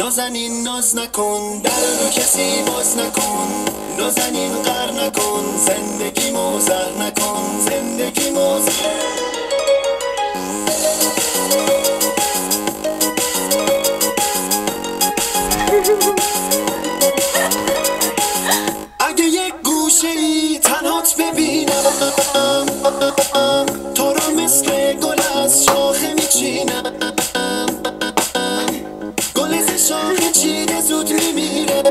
نازنین ناز نکن، در رو کسی باز نکن، نازنین قهر نکن، زندگی موزر نکن، زندگی موزر. اگه یک گوشه ای تنهات ببینم، تو رو مثل گل از شاخه میچینم، گل از شاخه چیده زود میمیره،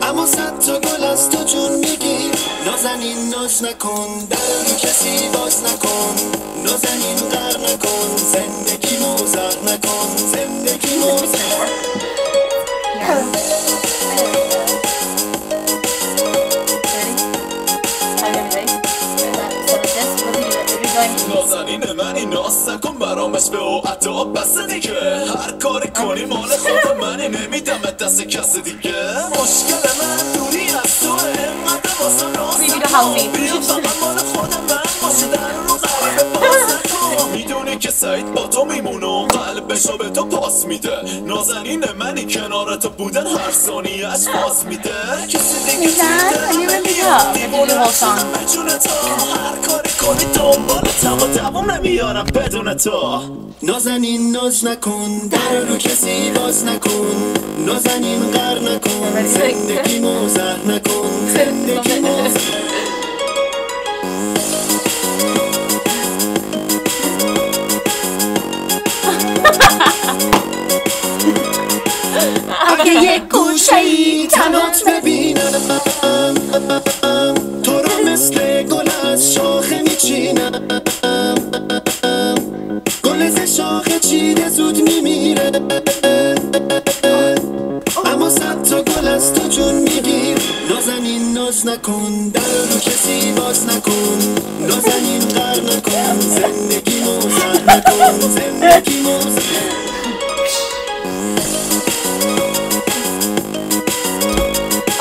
اما صد تا گل از تو جون میگیر. نازنین ناز نکن، در رو کسی باز نکن، نازنین قهر نکن، زندگی موزر نکن، زندگی موزر. نازنین منی ناز نکن برامش به او عطا بس دیگه، هر کاری کنی مال خود منی نمیدم دست کس دیگه. مشکل من دوری از تو انقدر واسم راست نکن، بیا فقط مال خود من باشه، در رو غریبه باز نکن. میدونی که سعید با تو میمونه و قلبشو به تو پاس میده، نازنین منی کنار تو بودن هر ثانیه‌اش باز میده. کسی دیگه به جون تو هر کاری کنی دنبالتم و دوام نمیارم بدون تو. نازنین ناز نکن، در رو کسی باز نکن، نازنین قهر نکن، زندگی موزر نکن، زندگی موزر. اگه یک گوشه ای تنهات ببینم، تو رو مثل گل از شاخه میچینم، گل از شاخه چیده زود میمیره، اما صد تا گل از تو جون میگیر. نازنین ناز نکن، در رو کسی باز نکن، نازنین قهر نکن، زندگی موزر نکن، زندگی موزر.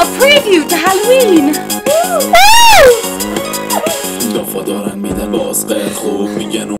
A preview to Halloween! دافا دارن میدن باز غیر خوب میگن